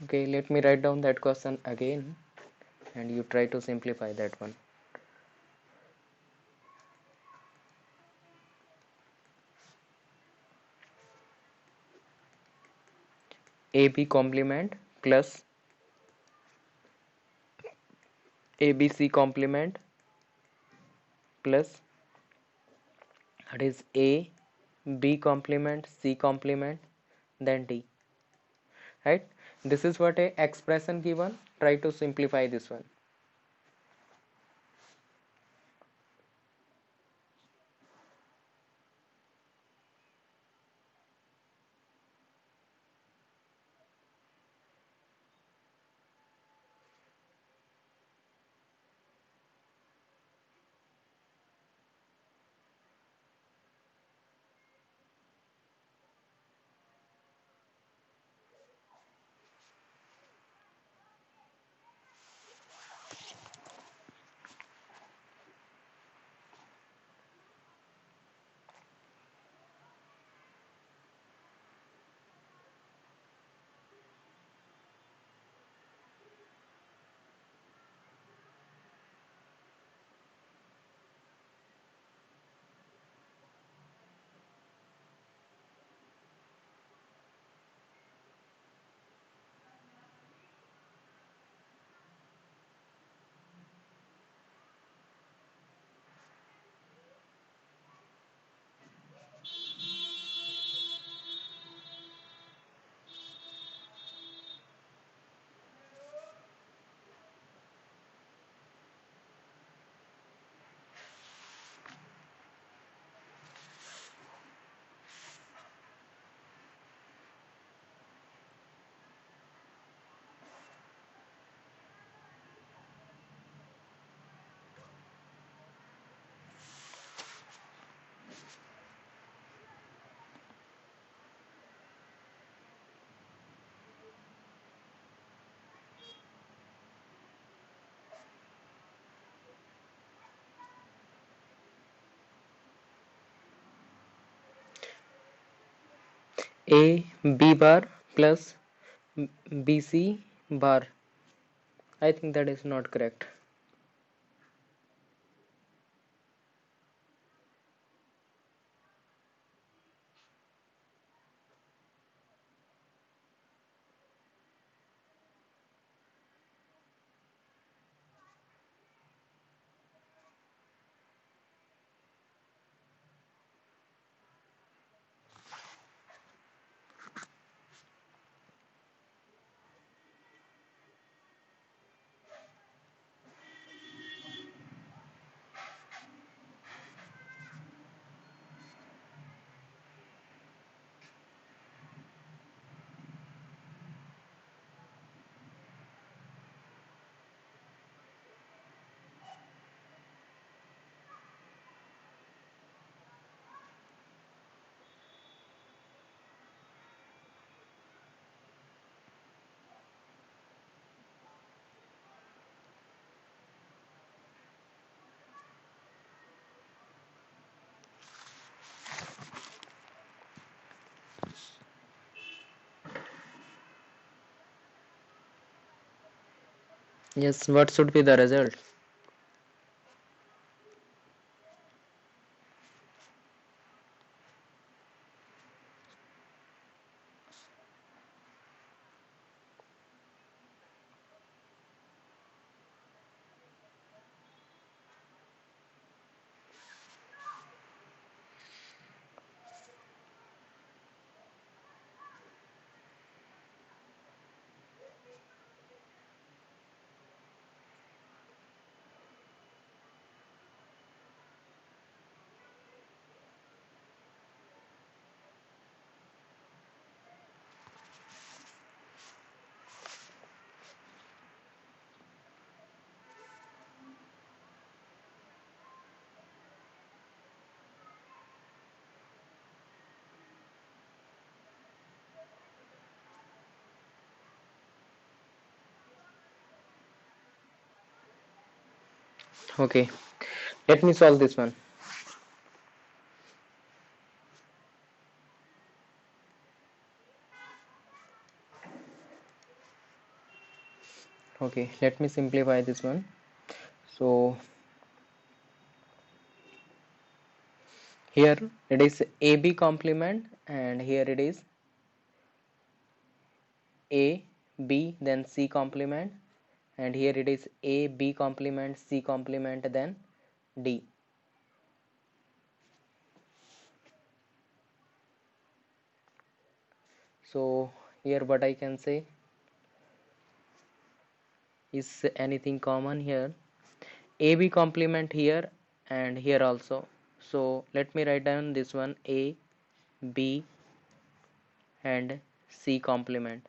Okay, let me write down that question again and you try to simplify that one. AB complement plus ABC complement plus that is A, B complement, C complement, then D. Right? This is what a expression given. Try to simplify this one. A B bar plus BC bar. I think that is not correct. Yes, what should be the result? Okay, let me solve this one. Okay, let me simplify this one. So here it is AB complement, and here it is A, B, then C complement, and here it is A, B complement, C complement, then D. So here what I can say is anything common here. AB complement here and here also. So let me write down this one, A, B and C complement.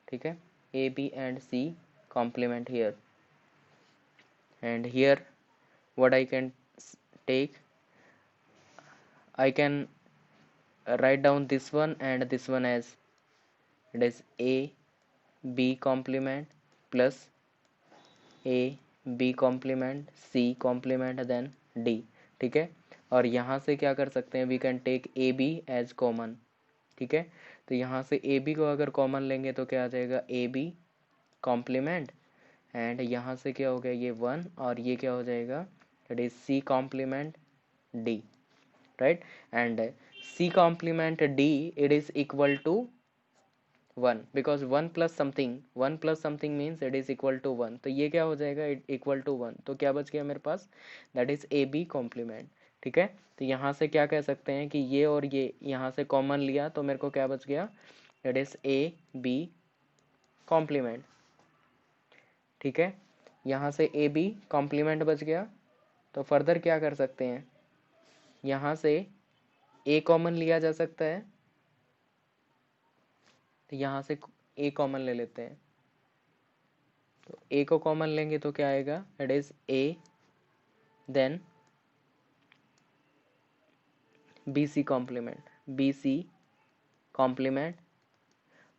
ठीक है, A, B and C complement here. And here what I can take, I can write down this one and this one as it is A, B complement plus A, B complement, C complement, then D. ठीक है, और यहाँ से क्या कर सकते हैं, we can take A B as common. ठीक है, तो यहाँ से ए बी को अगर कॉमन लेंगे तो क्या आ जाएगा, ए बी कॉम्प्लीमेंट, एंड यहाँ से क्या हो गया, ये वन, और ये क्या हो जाएगा, it is C complement D. Right, and C complement D it is equal to 1, because 1 plus something means it is equal to 1. तो ये क्या हो जाएगा, इक्वल टू 1. तो क्या बच गया मेरे पास, that is A B complement. ठीक है, तो यहाँ से क्या कह सकते हैं कि ये और ये यहाँ से कॉमन लिया तो मेरे को क्या बच गया, that is A B complement. ठीक है, यहाँ से ए बी कॉम्प्लीमेंट बच गया. तो फर्दर क्या कर सकते हैं, यहाँ से ए कॉमन लिया जा सकता है, तो यहाँ से ए कॉमन ले लेते हैं. तो ए को कॉमन लेंगे तो क्या आएगा, it is A then B C complement, B C complement,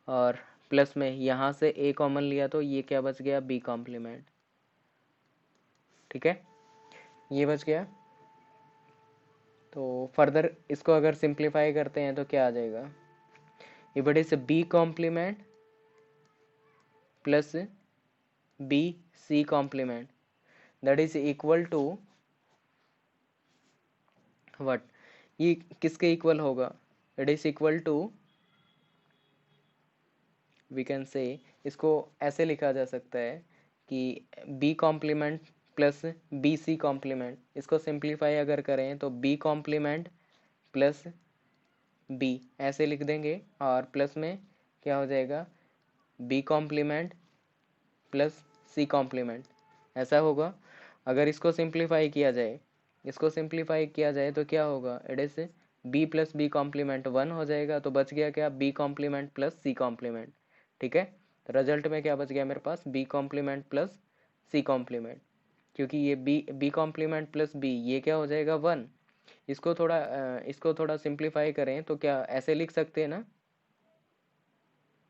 और प्लस में यहाँ से ए कॉमन लिया तो ये क्या बच गया, बी कॉम्प्लीमेंट. ठीक है, ये बच गया. तो फर्दर इसको अगर सिंप्लीफाई करते हैं तो क्या आ जाएगा, if it is B complement plus B C complement, that is equal to what, ये किसके इक्वल होगा, it is equal to, we can say, इसको ऐसे लिखा जा सकता है कि B complement plus B C complement, इसको सिंप्लीफाई अगर करें तो बी कॉम्प्लीमेंट प्लस बी ऐसे लिख देंगे, और प्लस में क्या हो जाएगा, B complement plus C complement, ऐसा होगा. अगर इसको सिंप्लीफाई किया जाए, इसको सिंप्लीफाई किया जाए तो क्या होगा, it is B plus B complement 1 हो जाएगा. तो बच गया क्या, B complement plus C complement. ठीक है, तो रिजल्ट में क्या बच गया मेरे पास, B complement plus C complement, क्योंकि ये बी कॉम्प्लीमेंट प्लस बी ये क्या हो जाएगा 1. इसको थोड़ा सिंप्लीफाई करें तो क्या ऐसे लिख सकते हैं ना.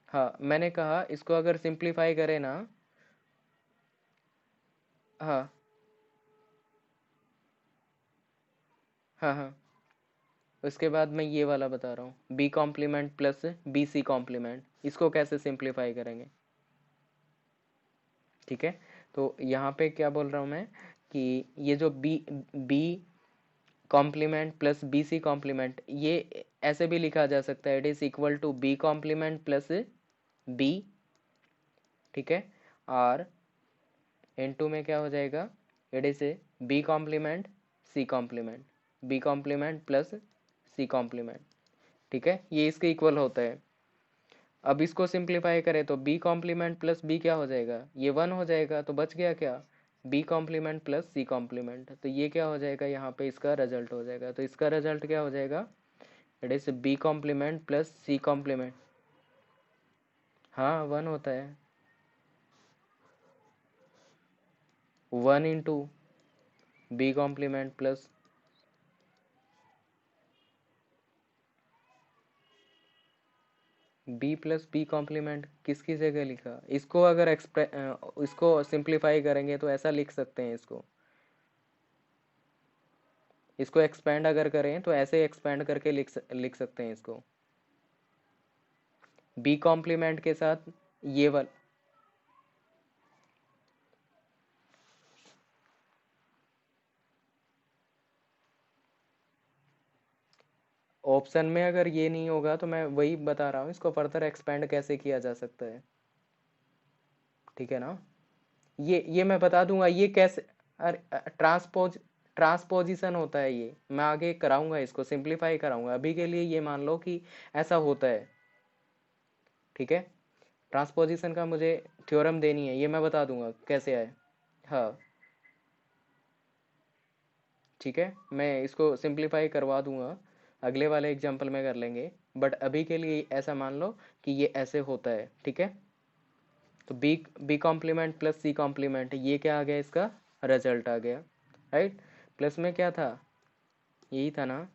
हाँ, मैंने कहा इसको अगर सिंप्लीफाई करें ना, हाँ हाँ हाँ, उसके बाद मैं ये वाला बता रहा हूँ, B complement plus B C complement, इसको कैसे सिंप्लीफाई करेंगे. ठीक है, तो यहाँ पे क्या बोल रहा हूँ मैं कि ये जो B complement plus B C complement, ये ऐसे भी लिखा जा सकता है, it is equal to B complement plus B. ठीक है, और इनटू में क्या हो जाएगा, it is B complement C complement, B complement plus C complement. ठीक है, ये इसके इक्वल होता है. अब इसको सिंप्लीफाई करें तो बी कॉम्प्लीमेंट प्लस बी क्या हो जाएगा, ये 1 हो जाएगा. तो बच गया क्या, B complement plus C complement. तो ये क्या हो जाएगा, यहाँ पे इसका रिजल्ट हो जाएगा. तो इसका रिजल्ट क्या हो जाएगा, it is B complement plus C complement. हाँ 1 होता है, 1 into B complement plus, B plus B complement किसकी जगह लिखा, इसको अगर इसको सिंप्लीफाई करेंगे तो ऐसा लिख सकते हैं, इसको एक्सपेंड अगर करें तो ऐसे एक्सपेंड करके लिख सकते हैं इसको, बी कॉम्प्लीमेंट के साथ ये वाला, ऑप्शन में अगर ये नहीं होगा तो मैं वही बता रहा हूँ, इसको फर्दर एक्सपेंड कैसे किया जा सकता है, ठीक है ना। ये मैं बता दूंगा ये कैसे। अरे ट्रांसपोजिशन होता है, ये मैं आगे कराऊंगा, इसको सिंप्लीफाई कराऊंगा। अभी के लिए ये मान लो कि ऐसा होता है, ठीक है। ट्रांसपोजिशन का मुझे थ्योरम देनी है, ये मैं बता दूंगा कैसे आए। हाँ ठीक है, मैं इसको सिंप्लीफाई करवा दूंगा, अगले वाले एग्जाम्पल में कर लेंगे। बट अभी के लिए ऐसा मान लो कि ये ऐसे होता है, ठीक है। तो B complement plus C complement, ये क्या आ गया, इसका रिजल्ट आ गया, राइट। प्लस में क्या था, यही था ना,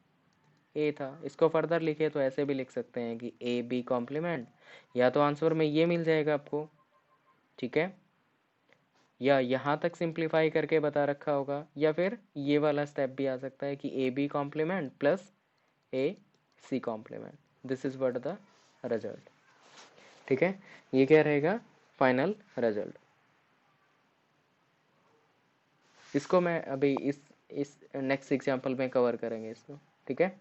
ए था। इसको फर्दर लिखे तो ऐसे भी लिख सकते हैं कि ए बी कॉम्प्लीमेंट, या तो आंसर में ये मिल जाएगा आपको, ठीक है। या यहाँ तक सिंप्लीफाई करके बता रखा होगा, या फिर ये वाला स्टेप भी आ सकता है कि A B complement plus A C complement, this is what the result, ठीक है। ये क्या रहेगा, फाइनल रिजल्ट। इसको मैं अभी इस नेक्स्ट एग्जांपल में कवर करेंगे इसको, ठीक है।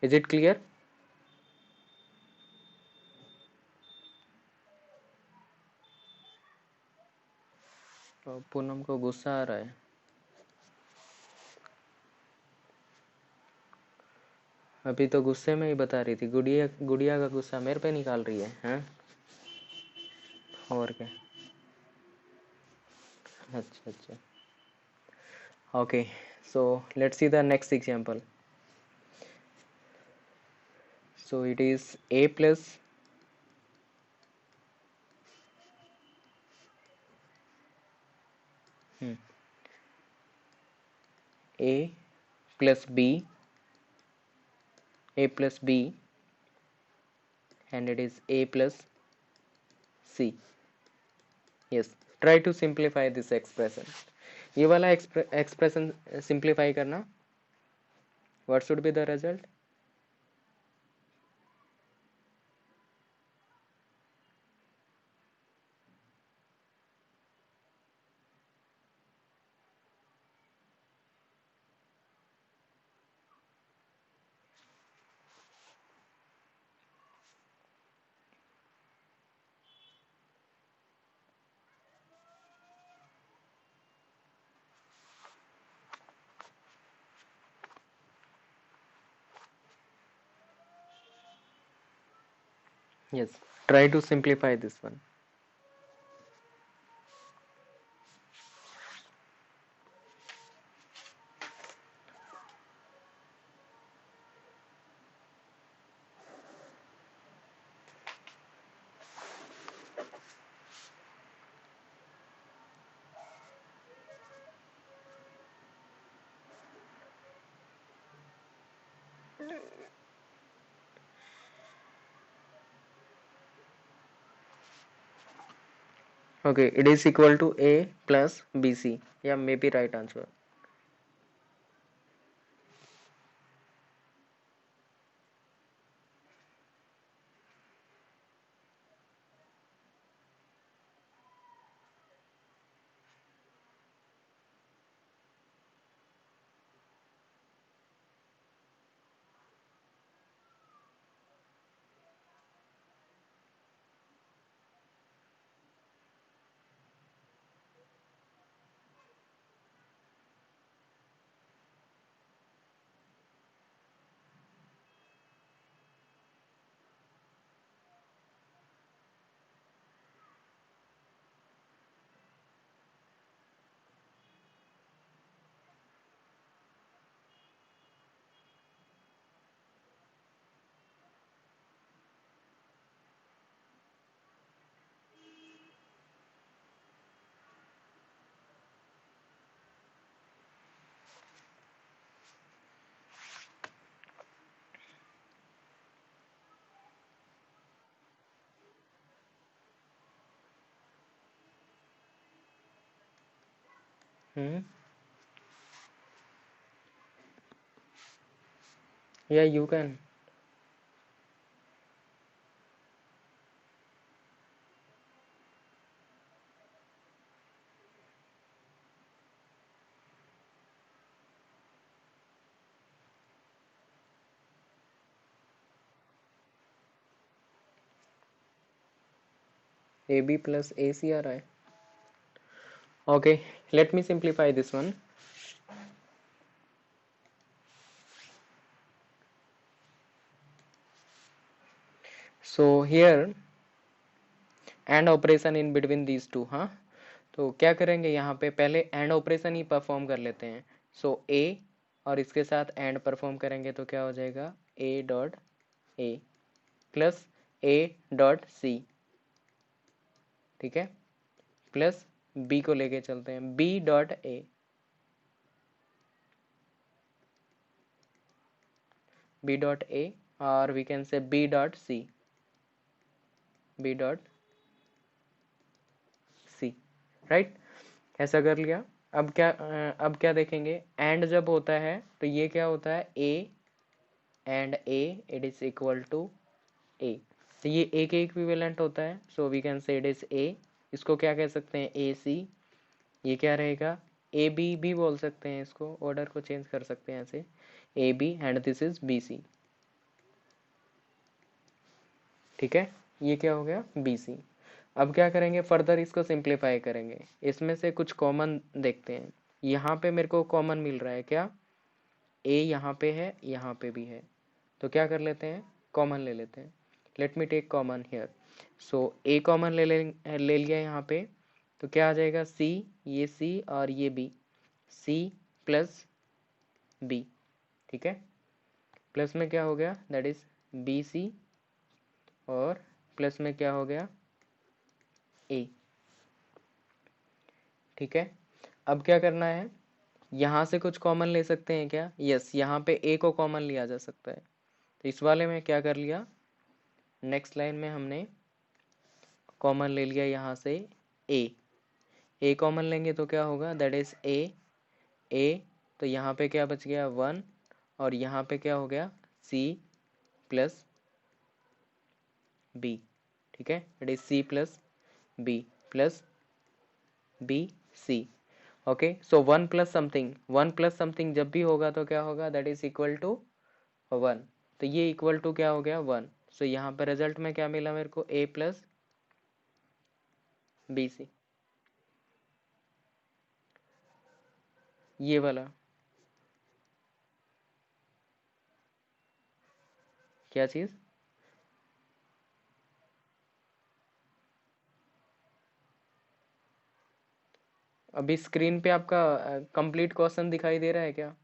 Is it clear. पूनम को गुस्सा आ रहा है, अभी तो गुस्से में ही बता रही थी, गुड़िया गुड़िया का गुस्सा मेरे पे निकाल रही है, हैं। और क्या, अच्छा अच्छा, okay. So let's see the next example. So it is a plus hmm, a plus b, a plus b, and it is a plus c. Yes, try to simplify this expression. ये वाला expression simplify करना. What should be the result? Yes, try to simplify this one. Okay, it is equal to a plus bc. Yeah, maybe right answer. Hmm. Yeah, you can. A B plus A C आ रहा है. Okay, let me simplify this one. So here AND operation in between these two. हाँ, तो क्या करेंगे यहाँ पे, पहले AND ऑपरेशन ही परफॉर्म कर लेते हैं. सो A और इसके साथ AND परफॉर्म करेंगे तो क्या हो जाएगा, A dot A plus A dot C. ठीक है, प्लस B को लेके चलते हैं, B dot A, B dot A और we can say B dot C, B dot C. Right, ऐसा कर लिया. अब क्या देखेंगे, एंड जब होता है तो ये क्या होता है, A and A it is equal to A. तो ये ए के इक्विवेलेंट होता है. So we can say it is A. इसको क्या कह सकते हैं, ए सी. ये क्या रहेगा, ए बी भी बोल सकते हैं, इसको ऑर्डर को चेंज कर सकते हैं ऐसे, A B and this is B C. ठीक है, ये क्या हो गया, बी सी. अब क्या करेंगे, फर्दर इसको सिंप्लीफाई करेंगे. इसमें से कुछ कॉमन देखते हैं. यहाँ पे मेरे को कॉमन मिल रहा है क्या, ए यहाँ पे है, यहाँ पे भी है. तो क्या कर लेते हैं, कॉमन ले लेते हैं. Let me take common here. So A common ले लिया यहाँ पे. तो क्या आ जाएगा, सी, ये सी और ये बी, सी प्लस बी. ठीक है, प्लस में क्या हो गया, दैट इज बी सी और प्लस में क्या हो गया, ए. ठीक है, अब क्या करना है, यहाँ से कुछ कॉमन ले सकते हैं क्या, यस, यहाँ पे ए को कॉमन लिया जा सकता है. तो इस वाले में क्या कर लिया, नेक्स्ट लाइन में हमने कॉमन ले लिया यहाँ से ए कॉमन लेंगे तो क्या होगा, दैट इज ए. तो यहाँ पे क्या बच गया, 1 और यहाँ पे क्या हो गया, सी प्लस बी. ठीक है, that is C plus B C. Okay, so 1 plus something जब भी होगा तो क्या होगा, दैट इज इक्वल टू 1. तो ये इक्वल टू क्या हो गया, 1. सो यहाँ पे रिजल्ट में क्या मिला मेरे को, ए प्लस बी सी. ये वाला क्या चीज़, अभी स्क्रीन पे आपका कंप्लीट क्वेश्चन दिखाई दे रहा है क्या?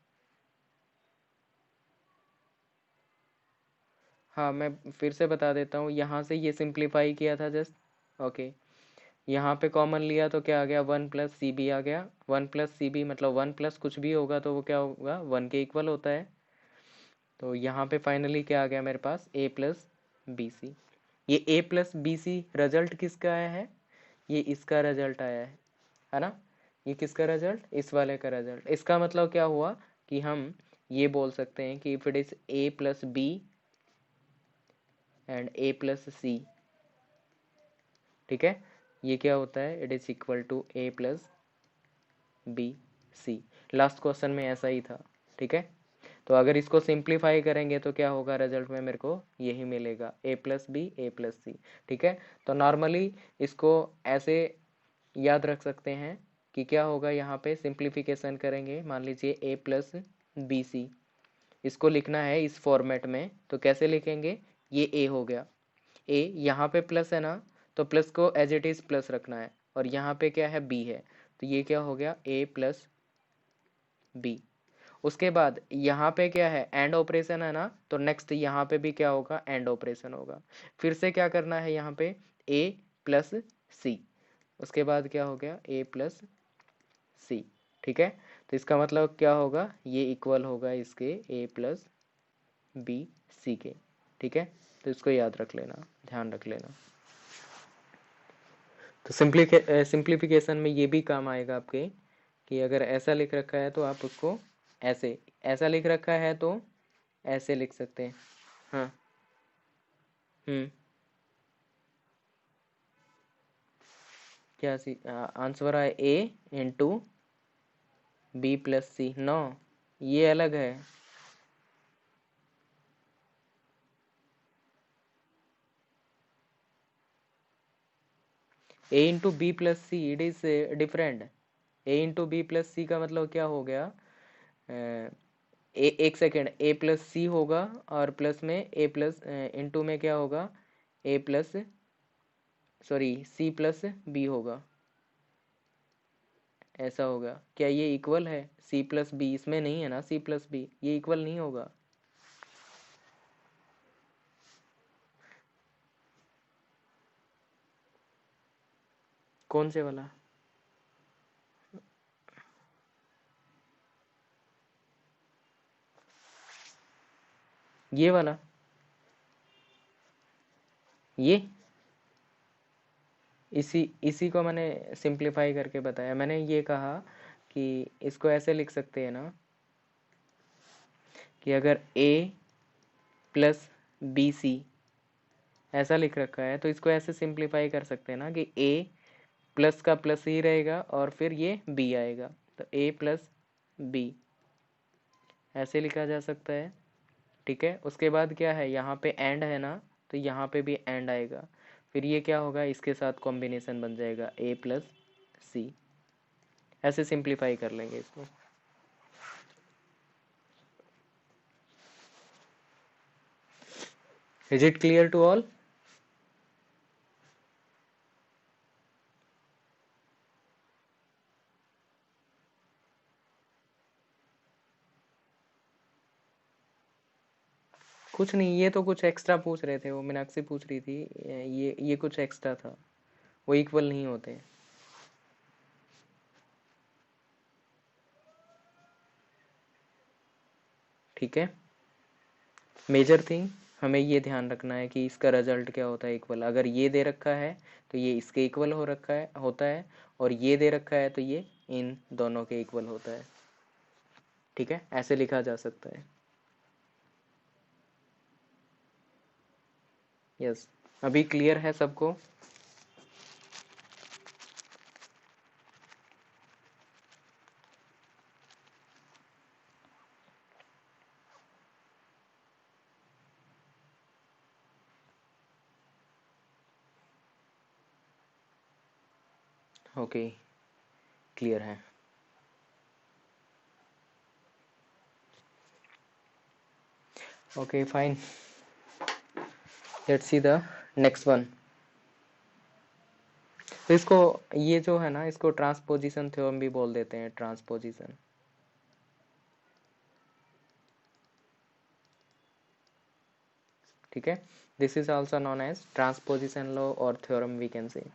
हाँ, मैं फिर से बता देता हूँ, यहाँ से ये सिंप्लीफाई किया था जस्ट. ओके, यहाँ पे कॉमन लिया तो क्या आ गया, 1 प्लस सी बी आ गया. 1 प्लस सी बी मतलब 1 प्लस कुछ भी होगा तो वो क्या होगा, 1 के इक्वल होता है. तो यहाँ पे फाइनली क्या आ गया मेरे पास, ए प्लस बी सी. ये A plus B C result किसका आया है, ये इसका रिजल्ट आया है ना. ये किसका रिजल्ट, इस वाले का रिजल्ट. इसका मतलब क्या हुआ कि हम ये बोल सकते हैं कि if it is A plus B and A plus C. ठीक है, ये क्या होता है, it is equal to A plus B C. Last question में ऐसा ही था. ठीक है, तो अगर इसको सिंप्लीफाई करेंगे तो क्या होगा, रिजल्ट में मेरे को यही मिलेगा, ए प्लस बी ए प्लस सी. ठीक है, तो नॉर्मली इसको ऐसे याद रख सकते हैं कि क्या होगा, यहाँ पे सिंप्लीफिकेशन करेंगे, मान लीजिए ए प्लस बी सी. इसको लिखना है इस फॉर्मेट में, तो कैसे लिखेंगे, ये ए हो गया. ए यहाँ पे प्लस है ना, तो प्लस को एज इट इज प्लस रखना है, और यहाँ पे क्या है, बी है. तो ये क्या हो गया, ए प्लस बी. उसके बाद यहाँ पे क्या है, एंड ऑपरेशन है ना, तो नेक्स्ट यहाँ पे भी क्या होगा, एंड ऑपरेशन होगा. फिर से क्या करना है, यहाँ पे ए प्लस सी. उसके बाद क्या हो गया, ए प्लस सी. ठीक है, तो इसका मतलब क्या होगा, ये इक्वल होगा इसके ए प्लस बी सी के. ठीक है, तो इसको याद रख लेना, ध्यान रख लेना. तो सिंप्लीफिकेशन में ये भी काम आएगा आपके, कि अगर ऐसा लिख रखा है तो आप उसको ऐसे, ऐसा लिख रखा है तो ऐसे लिख सकते हैं. हाँ. क्या सी आंसर है, A into B plus C. No, ये अलग है. A into B plus C it is different. A into B plus C का मतलब क्या हो गया, एक सेकेंड, ए प्लस सी होगा और प्लस में ए प्लस इंटू में क्या होगा, A plus, sorry C plus B होगा, ऐसा होगा। क्या ये इक्वल है सी प्लस बी? इसमें नहीं है ना सी प्लस बी, ये इक्वल नहीं होगा। कौन से वाला? ये वाला, ये इसी इसी को मैंने सिंप्लीफाई करके बताया। मैंने ये कहा कि इसको ऐसे लिख सकते हैं ना कि अगर a प्लस बी सी ऐसा लिख रखा है तो इसको ऐसे सिंप्लीफाई कर सकते हैं ना कि a प्लस का प्लस ही रहेगा और फिर ये b आएगा, तो a प्लस बी ऐसे लिखा जा सकता है। ठीक है, उसके बाद क्या है, यहाँ पे एंड है ना, तो यहाँ पे भी एंड आएगा, फिर ये क्या होगा, इसके साथ कॉम्बिनेशन बन जाएगा a प्लस सी। ऐसे सिंप्लीफाई कर लेंगे इसको। Is it clear to all? कुछ नहीं, ये तो कुछ एक्स्ट्रा पूछ रहे थे, वो मीनाक्षी पूछ रही थी, ये कुछ एक्स्ट्रा था, वो इक्वल नहीं होते। ठीक है, मेजर थिंग हमें ये ध्यान रखना है कि इसका रिजल्ट क्या होता है, इक्वल। अगर ये दे रखा है तो ये इसके इक्वल हो रखा है होता है, और ये दे रखा है तो ये इन दोनों के इक्वल होता है। ठीक है, ऐसे लिखा जा सकता है। यस, अभी क्लियर है सबको? ओके, क्लियर है। Okay fine, let's see the next one. तो इसको, ये जो है ना, इसको ट्रांसपोजिशन थ्योरम भी बोल देते हैं, ट्रांसपोजिशन। ठीक है, this is also known as transposition law और थ्योरम वी कैन से।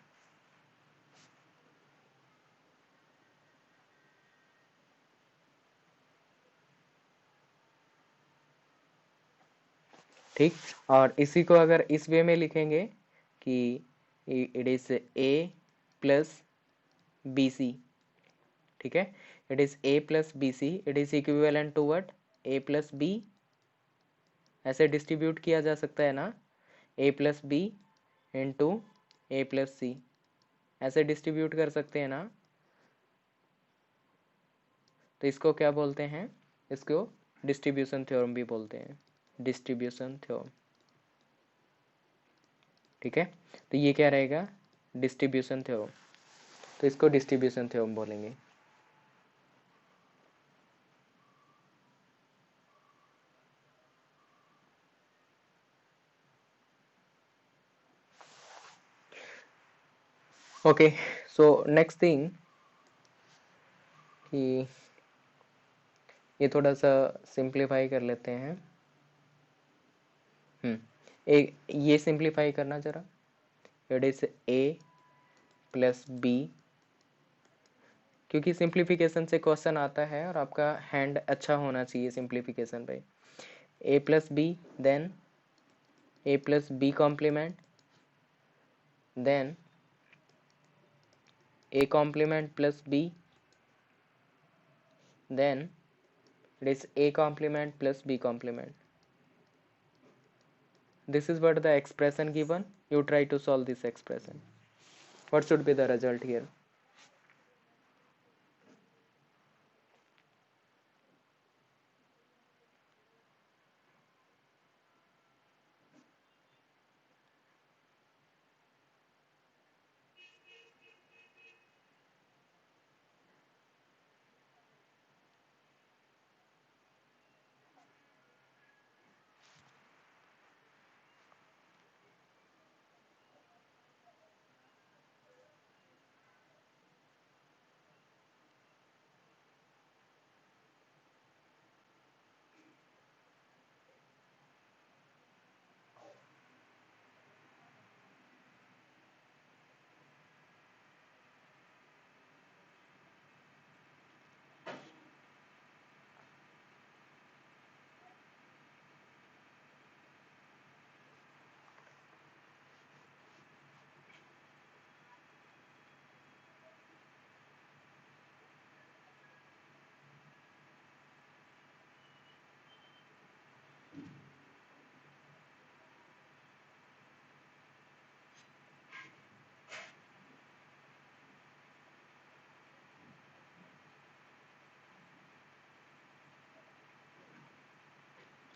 ठीक, और इसी को अगर इस वे में लिखेंगे कि it is A plus B C. ठीक है, it is A plus B C, it is equivalent to what, A plus B. ऐसे डिस्ट्रीब्यूट किया जा सकता है ना, A plus B into A plus C, ऐसे डिस्ट्रीब्यूट कर सकते हैं ना। तो इसको क्या बोलते हैं, इसको डिस्ट्रीब्यूशन थ्योरम भी बोलते हैं, डिस्ट्रीब्यूशन थ्योरम। ठीक है, तो ये क्या रहेगा, डिस्ट्रीब्यूशन थ्योरम, तो इसको डिस्ट्रीब्यूशन थ्योरम बोलेंगे। ओके, सो नेक्स्ट थिंग कि ये थोड़ा सा सिंप्लीफाई कर लेते हैं। एक ये सिंप्लीफाई करना जरा, it is A plus B, क्योंकि सिंप्लीफिकेशन से क्वेश्चन आता है और आपका हैंड अच्छा होना चाहिए सिंप्लीफिकेशन पे। A plus B, then A plus B complement, then a complement plus b, then it is a complement plus b complement. This is what the expression given. You try to solve this expression. What should be the result here?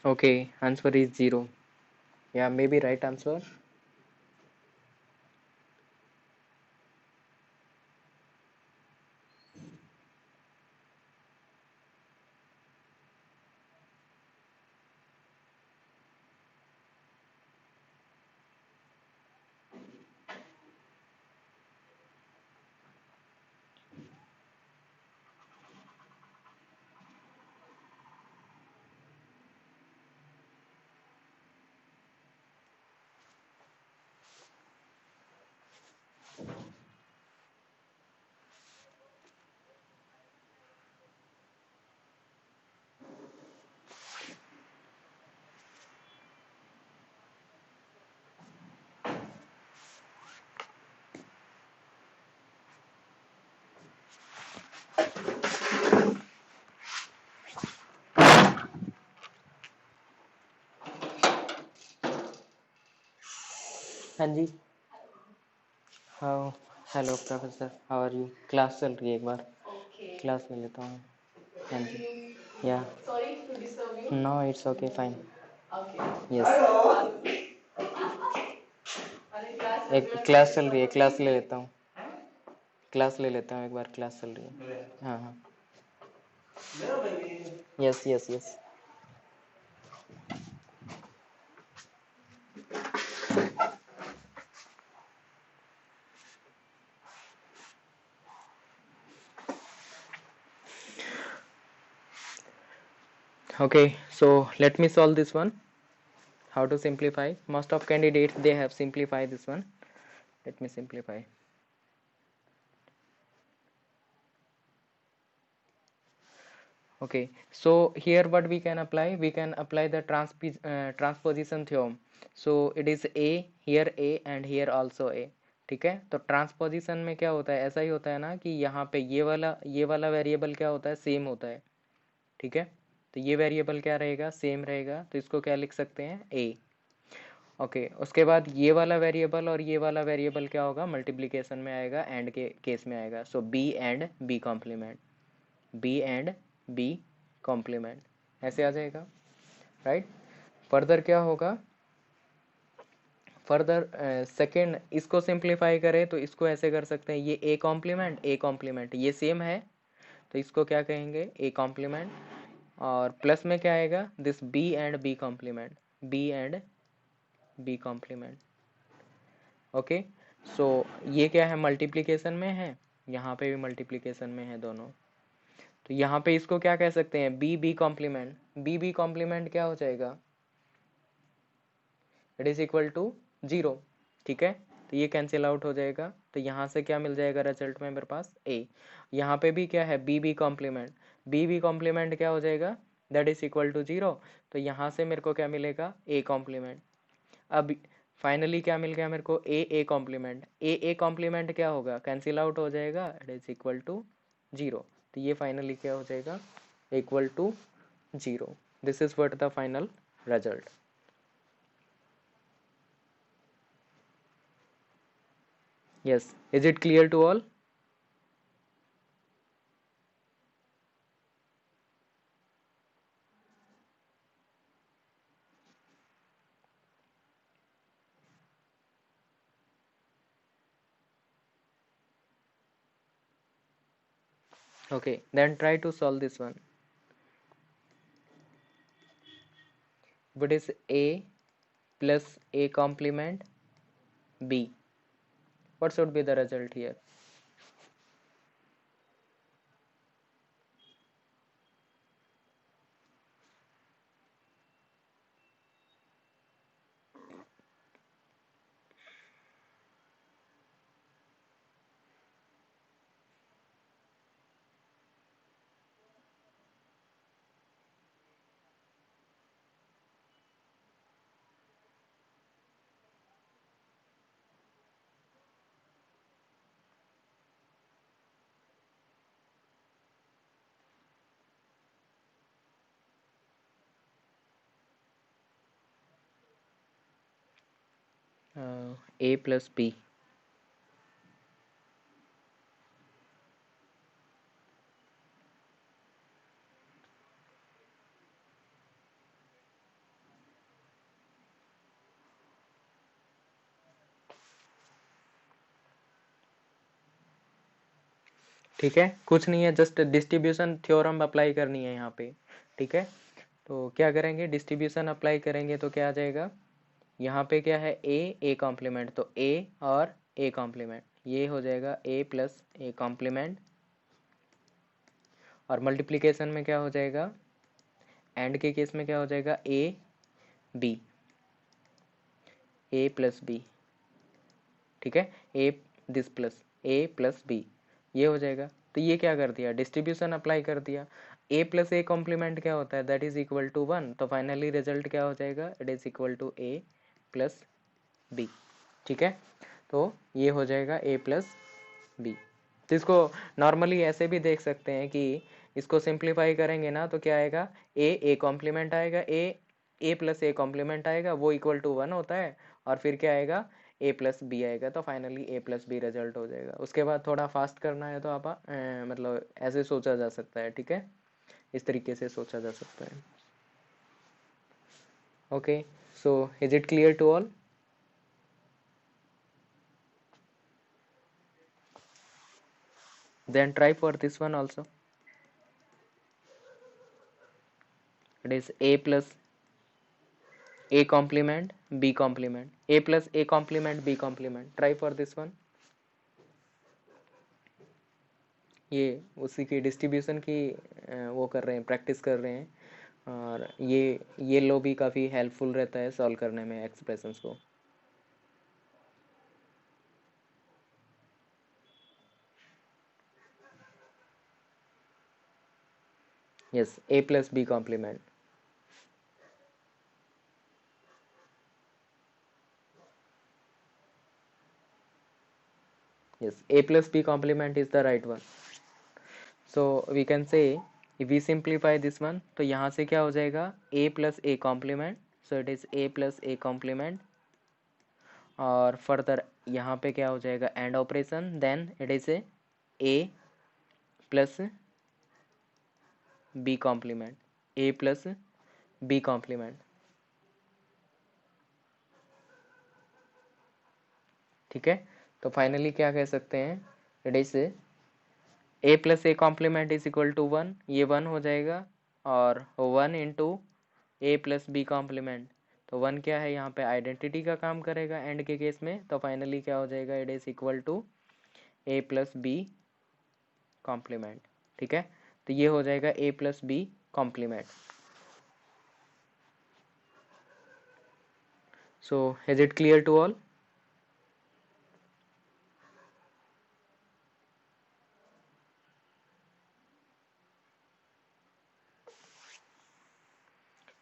Okay, answer is 0. Yeah, maybe right answer. हाँ जी। हाँ, hello professor, how are you? Class चल रही है, एक बार class ले लेता हूँ। हाँ जी। Yeah no, it's okay, fine. Yes, एक क्लास चल रही है, क्लास ले लेता हूँ। क्लास ले लेता हूँ, एक बार क्लास चल रही है। हाँ हाँ, yes yes yes. Okay, so let me solve this one. How to simplify? Most of candidates, they have simplified this one. Let me simplify. Okay, so here what we can apply? We can apply the transposition theorem. So it is A, here A and here also A. ठीक है, तो transposition में क्या होता है, ऐसा ही होता है ना कि यहाँ पे ये वाला वेरिएबल क्या होता है, सेम होता है। ठीक है, तो ये वेरिएबल क्या रहेगा, सेम रहेगा, तो इसको क्या लिख सकते हैं, A। ओके, उसके बाद ये वाला वेरिएबल और ये वाला वेरिएबल क्या होगा, मल्टीप्लिकेशन में आएगा, एंड के केस में आएगा। So B and B complement, B and B complement, ऐसे आ जाएगा, राइट। फर्दर क्या होगा, फर्दर सेकेंड इसको सिंप्लीफाई करें तो इसको ऐसे कर सकते हैं, ये ए कॉम्प्लीमेंट ये सेम है, तो इसको क्या कहेंगे, ए कॉम्प्लीमेंट। और प्लस में क्या आएगा, this B and B complement, B and B complement. Okay, so ये क्या है, मल्टीप्लिकेशन में है, यहाँ पे भी मल्टीप्लिकेशन में है दोनों, तो यहाँ पे इसको क्या कह सकते हैं, B B complement. B B complement क्या हो जाएगा, इट इज इक्वल टू 0। ठीक है, तो ये कैंसिल आउट हो जाएगा, तो यहाँ से क्या मिल जाएगा रिजल्ट में मेरे पास, ए। यहाँ पे भी क्या है, B B complement, B B complement क्या हो जाएगा, दैट इज इक्वल टू 0, तो यहाँ से मेरे को क्या मिलेगा, ए कॉम्प्लीमेंट। अब फाइनली क्या मिल गया मेरे को, ए कॉम्प्लीमेंट। ए कॉम्प्लीमेंट क्या होगा, कैंसिल आउट हो जाएगा, इट इज इक्वल टू 0, तो ये फाइनली क्या हो जाएगा, equal to 0। This is what the final result. Yes, is it clear to all? Okay, then try to solve this one. What is A plus A complement B? What should be the result here? A plus B. ठीक है, कुछ नहीं है, just distribution theorem apply करनी है यहाँ पे। ठीक है, तो क्या करेंगे, डिस्ट्रीब्यूशन अप्लाई करेंगे तो क्या आ जाएगा, यहाँ पे क्या है ए कॉम्प्लीमेंट, तो ए और ए कॉम्प्लीमेंट, ये हो जाएगा ए प्लस ए कॉम्प्लीमेंट, और मल्टीप्लिकेशन में क्या हो जाएगा, एंड के केस में क्या हो जाएगा, बी ए प्लस बी। ठीक है, A this plus A plus B, ये हो जाएगा। तो ये क्या कर दिया, डिस्ट्रीब्यूशन अप्लाई कर दिया। ए प्लस ए कॉम्प्लीमेंट क्या होता है, दैट इज इक्वल टू 1, तो फाइनली रिजल्ट क्या हो जाएगा, it is equal to A plus B. ठीक है, तो ये हो जाएगा ए प्लस बी। तो इसको नॉर्मली ऐसे भी देख सकते हैं कि इसको सिंप्लीफाई करेंगे ना तो क्या आएगा, ए कॉम्प्लीमेंट आएगा, ए प्लस ए कॉम्प्लीमेंट आएगा, वो इक्वल टू 1 होता है, और फिर क्या आएगा, ए प्लस बी आएगा, तो फाइनली ए प्लस बी रिजल्ट हो जाएगा। उसके बाद थोड़ा फास्ट करना है तो आप मतलब ऐसे सोचा जा सकता है। ठीक है, इस तरीके से सोचा जा सकता है। Okay, so is it clear to all? Then try for this one also. It is a plus a complement b complement, a plus a complement b complement. Try for this one. ये उसी की distribution की वो कर रहे हैं, practice कर रहे हैं, और ये लो भी काफ़ी हेल्पफुल रहता है सॉल्व करने में एक्सप्रेशंस को। Yes, a plus b complement. Yes, a plus b complement is the right one. So we can say if we simplify this one, तो यहाँ से क्या हो जाएगा, a plus a complement, so it is a plus a complement, और further यहाँ पे क्या हो जाएगा, and operation, then it is A plus B complement, A plus B complement. ठीक है, तो फाइनली क्या कह सकते हैं, it is A plus A complement is equal to 1, ये 1 हो जाएगा, और 1 into A plus B complement, तो 1 क्या है यहाँ पे आइडेंटिटी का काम करेगा एंड के केस में, तो फाइनली क्या हो जाएगा, it is equal to A plus B complement. ठीक है, तो ये हो जाएगा A plus B complement. So is it clear to all?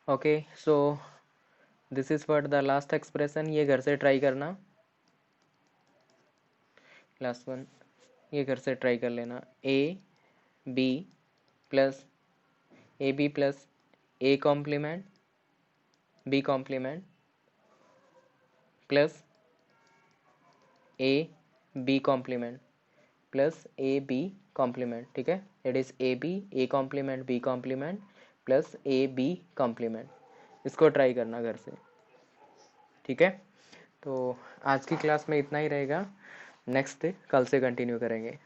Okay, so this is for the last expression, ये घर से ट्राई करना, लास्ट वन ये घर से ट्राई कर लेना, A B plus A B plus A complement B complement plus A B complement plus A B complement. ठीक है, it is A B A complement B complement plus A B complement, इसको try करना घर से। ठीक है, तो आज की क्लास में इतना ही रहेगा, नेक्स्ट कल से कंटिन्यू करेंगे।